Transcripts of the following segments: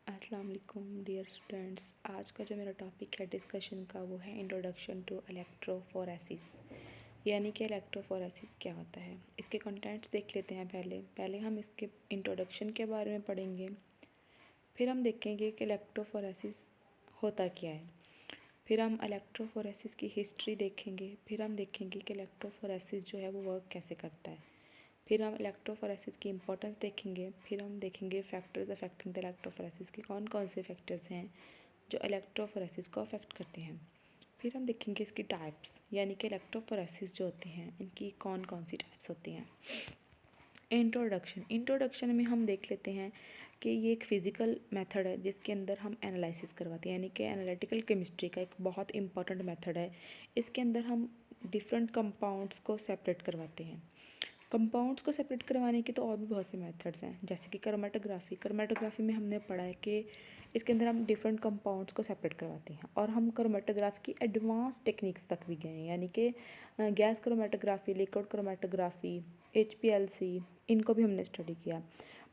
अस्सलाम वालेकुम dear students. आज का जो मेरा टॉपिक है डिस्कशन का वो है इंट्रोडक्शन टू इलेक्ट्रोफोरेसिस, यानी कि इलेक्ट्रोफोरेसिस क्या होता है। इसके कंटेंट्स देख लेते हैं। पहले हम इसके इंट्रोडक्शन के बारे में पढ़ेंगे, फिर हम देखेंगे कि इलेक्ट्रोफोरेसिस होता क्या है, फिर हम इलेक्ट्रोफोरेसिस की हिस्ट्री देखेंगे, फिर हम देखेंगे कि इलेक्ट्रोफोरेसिस जो है वो वर्क कैसे करता है, फिर हम इलेक्ट्रोफोरेसिस की इंपॉर्टेंस देखेंगे, फिर हम देखेंगे फैक्टर्स अफेक्टिंग द इलेक्ट्रोफोरेसिस के कौन कौन से फैक्टर्स हैं जो इलेक्ट्रोफोरेसिस को अफेक्ट करते हैं। फिर हम देखेंगे इसकी टाइप्स, यानी कि इलेक्ट्रोफोरेसिस जो होती हैं इनकी कौन कौन सी टाइप्स होती हैं। इंट्रोडक्शन में हम देख लेते हैं कि ये एक फ़िज़िकल मेथड है जिसके अंदर हम एनालिसिस करवाते हैं, यानी कि एनालिटिकल केमिस्ट्री का एक बहुत इंपॉर्टेंट मेथड है। इसके अंदर हम डिफरेंट कंपाउंड्स को सेपरेट करवाते हैं। कंपाउंड्स को सेपरेट करवाने के तो और भी बहुत से मेथड्स हैं, जैसे कि क्रोमेटोग्राफी में हमने पढ़ा है कि इसके अंदर हम डिफरेंट कंपाउंड्स को सेपरेट करवाते हैं, और हम क्रोमेटोग्राफी की एडवांस टेक्निक्स तक भी गए हैं, यानी कि gas chromatography, liquid chromatography, HPLC, इनको भी हमने स्टडी किया।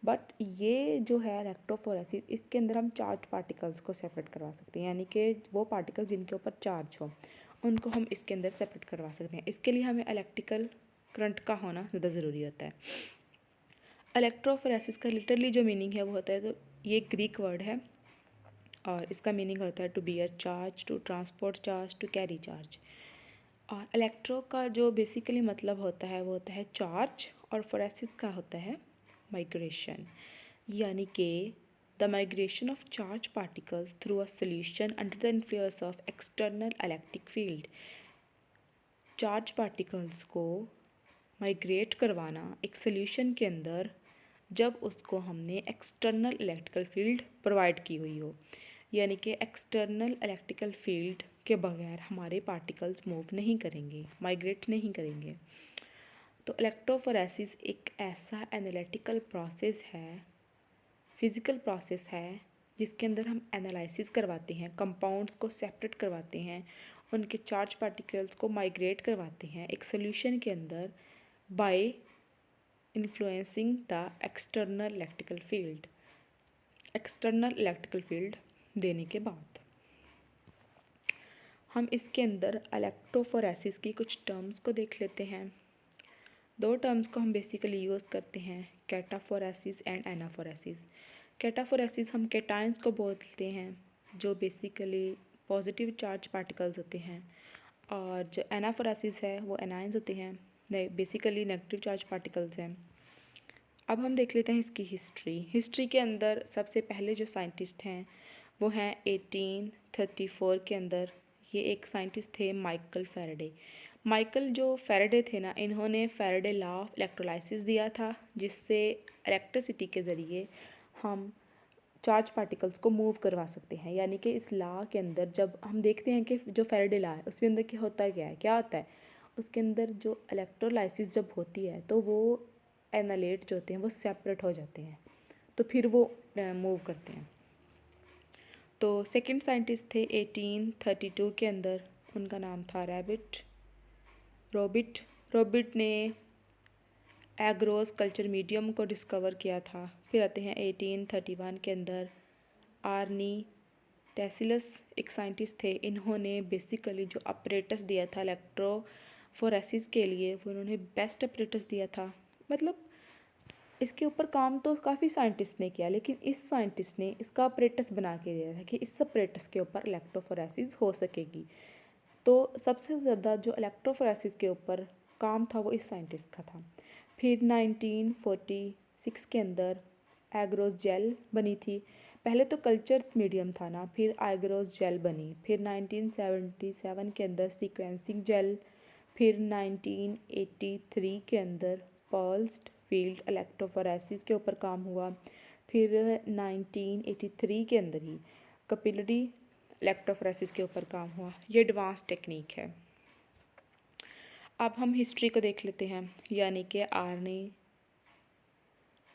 बट ये जो है इलेक्ट्रोफोरेसिस, इसके अंदर हम चार्ज पार्टिकल्स को सेपरेट करवा सकते हैं, यानी कि वो पार्टिकल जिनके ऊपर चार्ज हो उनको हम इसके अंदर सेपरेट करवा सकते हैं। इसके लिए हमें इलेक्ट्रिकल करंट का होना ज़्यादा ज़रूरी होता है। इलेक्ट्रोफोरेसिस का लिटरली जो मीनिंग है वो होता है, तो ये ग्रीक वर्ड है और इसका मीनिंग होता है to bear charge, to transport charge, to carry charge. और इलेक्ट्रो का जो बेसिकली मतलब होता है वो होता है चार्ज, और फोरेसिस का होता है माइग्रेशन, यानी कि the migration of charge particles through a solution under the influence of external electric field. Charge particles को माइग्रेट करवाना एक सॉल्यूशन के अंदर, जब उसको हमने एक्सटर्नल इलेक्ट्रिकल फील्ड प्रोवाइड की हुई हो, यानी कि एक्सटर्नल इलेक्ट्रिकल फील्ड के बगैर हमारे पार्टिकल्स मूव नहीं करेंगे, माइग्रेट नहीं करेंगे। तो इलेक्ट्रोफोरेसिस एक ऐसा एनालिटिकल प्रोसेस है, फिज़िकल प्रोसेस है, जिसके अंदर हम एनालिसिस करवाते हैं, कंपाउंड्स को सेपरेट करवाते हैं, उनके चार्ज पार्टिकल्स को माइग्रेट करवाते हैं एक सॉल्यूशन के अंदर by influencing the external electrical field देने के बाद। हम इसके अंदर इलेक्ट्रोफोरेसिस की कुछ टर्म्स को देख लेते हैं। दो टर्म्स को हम बेसिकली यूज़ करते हैं, कैटाफोरेसिस एंड एनाफोरेसिस। कैटाफोरेसिस हम कैटायंस को बोलते हैं, जो बेसिकली पॉजिटिव चार्ज पार्टिकल्स होते हैं, और जो एनाफोरेसिस है वो एनायंस होते हैं, बेसिकली नेगेटिव चार्ज पार्टिकल्स हैं। अब हम देख लेते हैं इसकी हिस्ट्री के अंदर सबसे पहले जो साइंटिस्ट हैं वो हैं 1834 के अंदर। ये एक साइंटिस्ट थे माइकल जो फैराडे थे ना, इन्होंने फैराडे लॉ ऑफ इलेक्ट्रोलाइसिस दिया था, जिससे इलेक्ट्रिसिटी के ज़रिए हम चार्ज पार्टिकल्स को मूव करवा सकते हैं। यानी कि इस लॉ के अंदर जब हम देखते हैं कि जो फैराडे लॉ है उसके अंदर क्या होता है, उसके अंदर जो इलेक्ट्रोलाइसिस जब होती है तो वो एनालेट जो होते हैं वो सेपरेट हो जाते हैं, तो फिर वो मूव करते हैं। तो सेकंड साइंटिस्ट थे 1832 के अंदर, उनका नाम था रॉबिट ने एग्रोस कल्चर मीडियम को डिस्कवर किया था। फिर आते हैं 1831 के अंदर आर्नी टेसिलस, एक साइंटिस्ट थे, इन्होंने बेसिकली जो अपरेटस दिया था इलेक्ट्रोफोरेसिस के लिए, वो उन्होंने बेस्ट अपरेटस दिया था। मतलब इसके ऊपर काम तो काफ़ी साइंटिस्ट ने किया, लेकिन इस साइंटिस्ट ने इसका अपरेटस बना के दिया था कि इस अपरेटस के ऊपर इलेक्ट्रोफोरेसिस हो सकेगी। तो सबसे ज़्यादा जो इलेक्ट्रोफोरेसिस के ऊपर काम था वो इस साइंटिस्ट का था। फिर 1946 के अंदर एग्रोस जेल बनी थी। पहले तो कल्चर मीडियम था ना, फिर एग्रोस जेल बनी। फिर 1977 के अंदर सीक्वेंसिंग जेल। फिर 1983 के अंदर पल्स्ड फील्ड इलेक्ट्रोफोरेसिस के ऊपर काम हुआ। फिर 1983 के अंदर ही कैपिलरी इलेक्ट्रोफोरेसिस के ऊपर काम हुआ। ये एडवांस टेक्निक है। अब हम हिस्ट्री को देख लेते हैं, यानी कि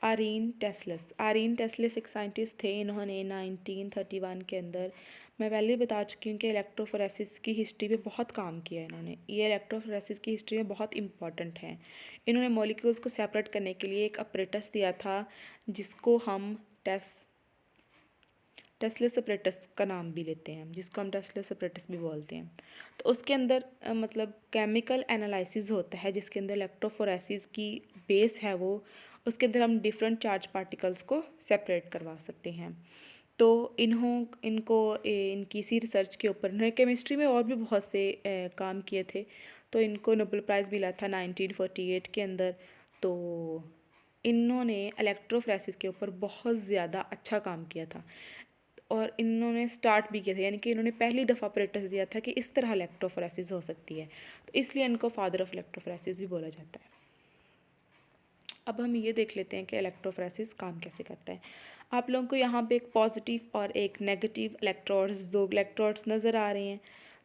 आरीन टेस्लस एक साइंटिस्ट थे, इन्होंने 1931 के अंदर, मैं पहले ही बता चुकी हूँ कि इलेक्ट्रोफोरेसिस की हिस्ट्री में बहुत काम किया है इन्होंने। ये इलेक्ट्रोफोरेसिस की हिस्ट्री में बहुत इंपॉर्टेंट है। इन्होंने मॉलिक्यूल्स को सेपरेट करने के लिए एक अपरेटस दिया था, जिसको हम टेस्ला सेपरेटस का नाम भी लेते हैं, जिसको हम टेस्ला सेपरेटस भी बोलते हैं। तो उसके अंदर मतलब केमिकल एनालिसिस होता है, जिसके अंदर इलेक्ट्रोफोरेसिस की बेस है वो, उसके अंदर हम डिफरेंट चार्ज पार्टिकल्स को सेपरेट करवा सकते हैं। तो इनकी इसी रिसर्च के ऊपर इन्होंने केमिस्ट्री में और भी बहुत से काम किए थे। तो इनको नोबेल प्राइज़ मिला था 1948 के अंदर। तो इन्होंने इलेक्ट्रोफोरेसिस के ऊपर बहुत ज़्यादा अच्छा काम किया था और इन्होंने स्टार्ट भी किया था, यानी कि इन्होंने पहली दफ़ा ऑपरेटर्स दिया था कि इस तरह इलेक्ट्रोफोरेसिस हो सकती है। तो इसलिए इनको फादर ऑफ इलेक्ट्रोफोरेसिस भी बोला जाता है। अब हम ये देख लेते हैं कि इलेक्ट्रोफोरेसिस काम कैसे करता है। आप लोगों को यहाँ पे एक पॉजिटिव और एक नेगेटिव इलेक्ट्रोड्स, दो इलेक्ट्रोड्स नज़र आ रहे हैं।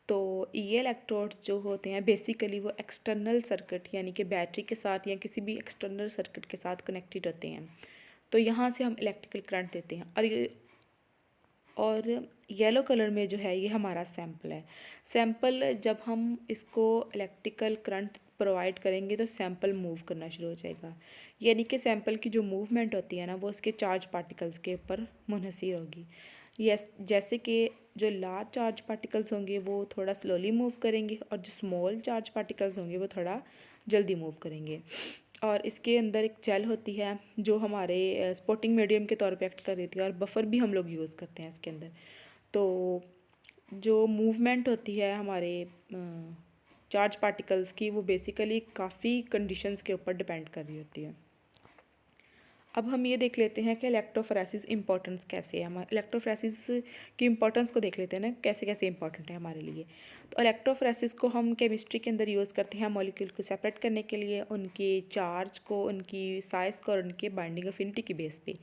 तो ये इलेक्ट्रोड्स जो होते हैं बेसिकली वो एक्सटर्नल सर्किट यानी कि बैटरी के साथ या किसी भी एक्सटर्नल सर्किट के साथ कनेक्टेड होते हैं। तो यहाँ से हम इलेक्ट्रिकल करंट देते हैं और येलो कलर में जो है ये हमारा सैंपल है। सैंपल जब हम इसको इलेक्ट्रिकल करंट प्रोवाइड करेंगे तो सैंपल मूव करना शुरू हो जाएगा, यानी कि सैंपल की जो मूवमेंट होती है ना वो उसके चार्ज पार्टिकल्स के ऊपर मुनहसर होगी। यस, जैसे कि जो लार्ज चार्ज पार्टिकल्स होंगे वो थोड़ा स्लोली मूव करेंगे और जो स्मॉल चार्ज पार्टिकल्स होंगे वो थोड़ा जल्दी मूव करेंगे। और इसके अंदर एक जेल होती है जो हमारे स्पोर्टिंग मीडियम के तौर पे एक्ट कर देती है और बफर भी हम लोग यूज़ करते हैं इसके अंदर। तो जो मूवमेंट होती है हमारे चार्ज पार्टिकल्स की वो बेसिकली काफ़ी कंडीशंस के ऊपर डिपेंड कर रही होती है। अब हम ये देख लेते हैं कि इलेक्ट्रोफोरेसिस इंपॉर्टेंस कैसे है। हम इलेक्ट्रोफोरेसिस की इंपॉर्टेंस को देख लेते हैं ना, कैसे कैसे इंपॉर्टेंट है हमारे लिए। तो इलेक्ट्रोफोरेसिस को हम केमिस्ट्री के अंदर यूज़ करते हैं मॉलिक्यूल को सेपरेट करने के लिए, उनके चार्ज को, उनकी साइज़ को और उनके बाइंडिंग अफिनिटी के बेस पे।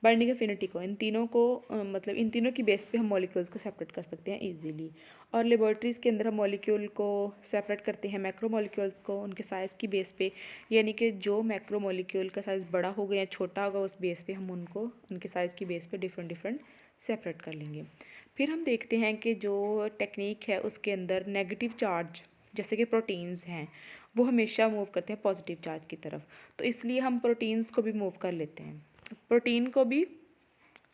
बाइंडिंग अफिनिटी को इन तीनों को मतलब इन तीनों की बेस पे हम मॉलिक्यूल्स को सेपरेट कर सकते हैं इजीली। और लेबॉर्ट्रीज़ के अंदर हम मॉलिक्यूल को सेपरेट करते हैं मैक्रो मॉलिक्यूल्स को उनके साइज़ की बेस पे, यानी कि जो मैक्रो मॉलिक्यूल का साइज़ बड़ा होगा या छोटा होगा उस बेस पे हम उनको उनके साइज़ की बेस पे डिफरेंट डिफरेंट सेपरेट कर लेंगे। फिर हम देखते हैं कि जो टेक्निक है उसके अंदर नेगेटिव चार्ज जैसे कि प्रोटीन्स हैं वो हमेशा मूव करते हैं पॉजिटिव चार्ज की तरफ। तो इसलिए हम प्रोटीन्स को भी मूव कर लेते हैं, प्रोटीन को भी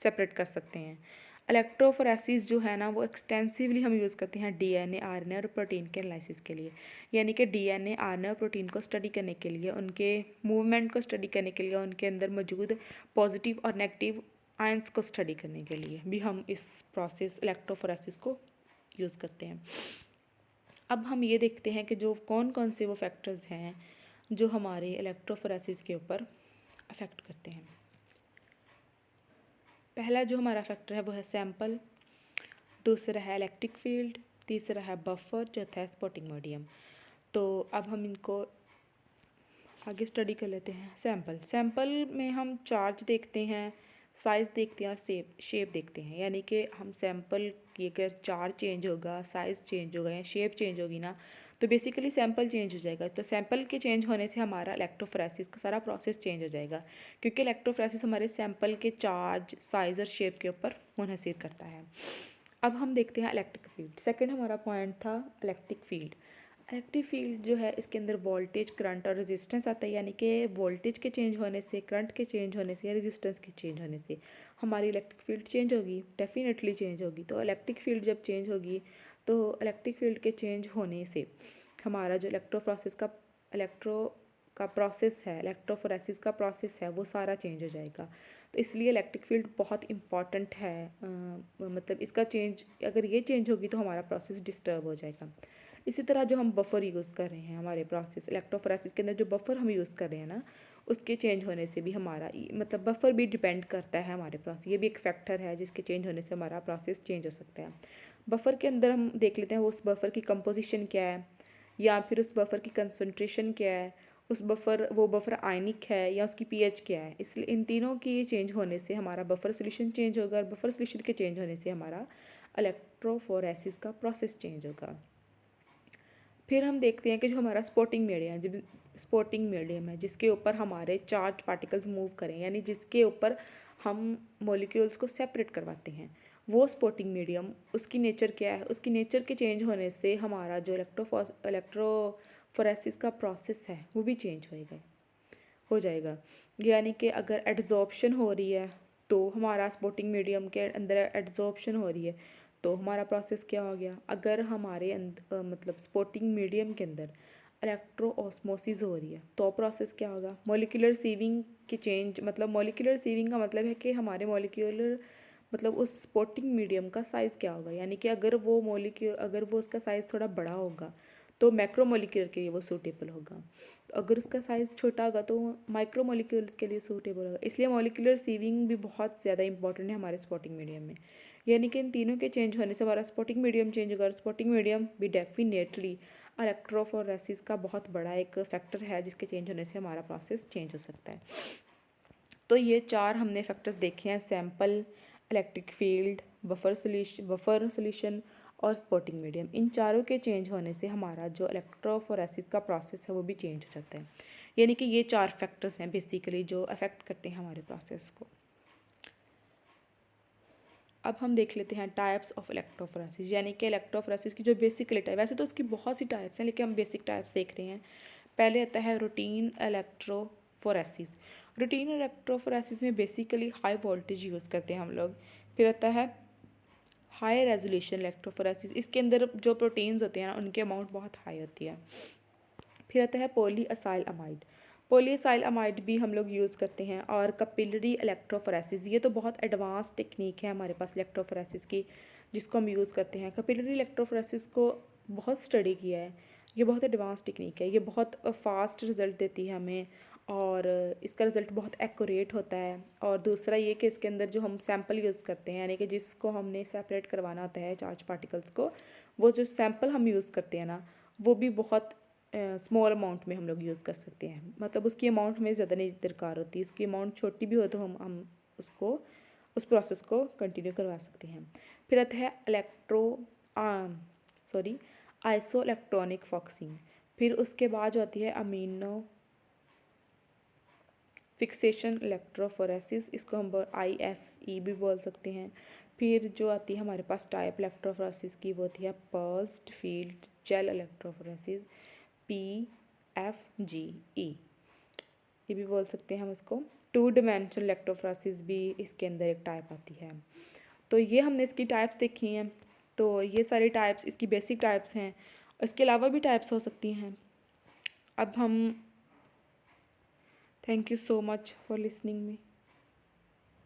सेपरेट कर सकते हैं। इलेक्ट्रोफोरेसिस जो है ना वो एक्सटेंसिवली हम यूज़ करते हैं डीएनए, आरएनए और प्रोटीन के एनालिसिस के लिए, यानी कि डीएनए, आरएनए और प्रोटीन को स्टडी करने के लिए, उनके मूवमेंट को स्टडी करने के लिए, उनके अंदर मौजूद पॉजिटिव और नेगेटिव आयंस को स्टडी करने के लिए भी हम इस प्रोसेस इलेक्ट्रोफोरेसिस को यूज़ करते हैं। अब हम ये देखते हैं कि जो कौन कौन से वो फैक्टर्स हैं जो हमारे इलेक्ट्रोफोरेसिस के ऊपर अफेक्ट करते हैं। पहला जो हमारा फैक्टर है वो है सैंपल, दूसरा है इलेक्ट्रिक फील्ड, तीसरा है बफर, चौथा है स्पॉटिंग मीडियम। तो अब हम इनको आगे स्टडी कर लेते हैं। सैंपल में हम चार्ज देखते हैं, साइज़ देखते हैं और शेप देखते हैं, यानी कि हम सैंपल की अगर चार्ज चेंज होगा, साइज़ चेंज होगा या शेप चेंज होगी ना तो बेसिकली सैंपल चेंज हो जाएगा। तो सैंपल के चेंज होने से हमारा इलेक्ट्रोफोरेसिस का सारा प्रोसेस चेंज हो जाएगा, क्योंकि इलेक्ट्रोफोरेसिस हमारे सैंपल के चार्ज, साइज़ और शेप के ऊपर मुनहसर करता है। अब हम देखते हैं इलेक्ट्रिक फील्ड। सेकंड हमारा पॉइंट था इलेक्ट्रिक फील्ड। इलेक्ट्रिक फील्ड जो है इसके अंदर वोल्टेज, करंट और रेजिस्टेंस आता है, यानी कि वोल्टेज के चेंज होने से, करंट के चेंज होने से या रेजिस्टेंस के चेंज होने से हमारी इलेक्ट्रिक फील्ड चेंज होगी, डेफिनेटली चेंज होगी। तो इलेक्ट्रिक फील्ड जब चेंज होगी तो इलेक्ट्रिक फील्ड के चेंज होने से हमारा जो इलेक्ट्रोफोरेसिस का प्रोसेस है वो सारा चेंज हो जाएगा। तो इसलिए इलेक्ट्रिक फील्ड बहुत इंपॉर्टेंट है। मतलब इसका चेंज, अगर ये चेंज होगी तो हमारा प्रोसेस डिस्टर्ब हो जाएगा। इसी तरह जो हम बफर यूज़ कर रहे हैं हमारे प्रोसेस इलेक्ट्रोफोरेसिस के अंदर, जो बफर हम यूज़ कर रहे हैं ना उसके चेंज होने से भी हमारा मतलब बफर भी डिपेंड करता है हमारे प्रोसेस। ये भी एक फैक्टर है जिसके चेंज होने से हमारा प्रोसेस चेंज हो सकता है। बफर के अंदर हम देख लेते हैं उस बफर की कंपोजिशन क्या है या फिर उस बफर की कंसंट्रेशन क्या है, वो बफर आयनिक है या उसकी पीएच क्या है। इसलिए इन तीनों की चेंज होने से हमारा बफर सोल्यूशन चेंज होगा और बफर सोल्यूशन के चेंज होने से हमारा इलेक्ट्रोफोरेसिस का प्रोसेस चेंज होगा। फिर हम देखते हैं कि जो हमारा स्पॉटिंग मीडियम है जिसके ऊपर हमारे चार्ज पार्टिकल्स मूव करें, यानी जिसके ऊपर हम मॉलिक्यूल्स को सेपरेट करवाते हैं, वो स्पॉटिंग मीडियम, उसकी नेचर क्या है, उसकी नेचर के चेंज होने से हमारा जो इलेक्ट्रोफोरेसिस का प्रोसेस है वो भी चेंज हो जाएगा। यानी कि अगर एड्जॉर्प्शन हो रही है तो हमारा स्पोर्टिंग मीडियम के अंदर एड्जॉर्प्शन हो रही है, तो हमारा प्रोसेस क्या हो गया। अगर हमारे मतलब स्पोर्टिंग मीडियम के अंदर इलेक्ट्रो ऑस्मोसिस हो रही है तो प्रोसेस क्या होगा, मॉलिक्यूलर सीविंग की चेंज। मतलब मॉलिक्यूलर सीविंग का मतलब है कि हमारे मॉलिक्यूलर मतलब उस स्पोर्टिंग मीडियम का साइज़ क्या होगा, यानी कि अगर वो उसका साइज़ थोड़ा बड़ा होगा तो मैक्रो मॉलिक्यूलर के लिए वो सूटेबल होगा, तो अगर उसका साइज़ छोटा होगा तो माइक्रो मॉलिक्यूल्स के लिए सूटेबल होगा। इसलिए मॉलिक्यूलर सीविंग भी बहुत ज़्यादा इंपॉर्टेंट है हमारे स्पोर्टिंग मीडियम में, यानी कि इन तीनों के चेंज होने से हमारा स्पोर्टिंग मीडियम चेंज होगा। और स्पोर्टिंग मीडियम भी डेफिनेटली इलेक्ट्रोफोरेसिस का बहुत बड़ा एक फैक्टर है जिसके चेंज होने से हमारा प्रोसेस चेंज हो सकता है। तो ये 4 हमने फैक्टर्स देखे हैं, sample, electric field, buffer solution और स्पोर्टिंग मीडियम। इन चारों के चेंज होने से हमारा जो इलेक्ट्रोफोरेसिस का प्रोसेस है वो भी चेंज हो जाता है। यानी कि ये 4 फैक्टर्स हैं बेसिकली जो अफेक्ट करते हैं हमारे प्रोसेस को। अब हम देख लेते हैं टाइप्स ऑफ इलेक्ट्रोफोरेसिस, यानी कि इलेक्ट्रोफोरेसिस की जो बेसिकली टाइप, वैसे तो उसकी बहुत सी टाइप्स हैं लेकिन हम बेसिक टाइप्स देख रहे हैं। पहले आता है रूटीन इलेक्ट्रोफोरेसिस। रूटीन इलेक्ट्रोफोरेसिस में बेसिकली हाई वोल्टेज यूज़ करते हैं हम लोग। फिर आता है हाई रेजोल्यूशन इलेक्ट्रोफोरेसिस, इसके अंदर जो प्रोटीन्स होते हैं ना उनकी अमाउंट बहुत हाई होती है। फिर आता है पॉलीअसाइल अमाइड, पॉलीअसाइल अमाइड भी हम लोग यूज़ करते हैं। और कैपिलरी इलेक्ट्रोफोरेसिस, ये तो बहुत एडवांस टेक्निक है हमारे पास इलेक्ट्रोफोरेसिस की जिसको हम यूज़ करते हैं। कैपिलरी इलेक्ट्रोफोरेसिस को बहुत स्टडी किया है, ये बहुत एडवांस टेक्निक है, ये बहुत फास्ट रिज़ल्ट देती है हमें और इसका रिज़ल्ट बहुत एक्यूरेट होता है। और दूसरा ये कि इसके अंदर जो हम सैम्पल यूज़ करते हैं, यानी कि जिसको हमने सेपरेट करवाना होता है चार्ज पार्टिकल्स को, वो जो सैम्पल हम यूज़ करते हैं ना वो भी बहुत स्मॉल अमाउंट में हम लोग यूज़ कर सकते हैं। मतलब उसकी अमाउंट हमें ज़्यादा नहीं दरकार होती, उसकी अमाउंट छोटी भी हो तो हम उसको उस प्रोसेस को कंटिन्यू करवा सकते हैं। फिर आता है आइसो इलेक्ट्रॉनिक फॉक्सिंग। फिर उसके बाद जो आती है अमीनो फिक्सेशन इलेक्ट्रोफोरेसिस, इसको हम IFE भी बोल सकते हैं। फिर जो आती है हमारे पास टाइप इलेक्ट्रोफोरेसिस की वो होती है pulsed field gel electrophoresis, PFGE ये भी बोल सकते हैं हम इसको। 2 डिमेंशनल इलेक्ट्रोफोरेसिस भी इसके अंदर एक टाइप आती है। तो ये हमने इसकी टाइप्स देखी हैं, तो ये सारी टाइप्स इसकी बेसिक टाइप्स हैं, इसके अलावा भी टाइप्स हो सकती हैं। अब हम thank you so much for listening me.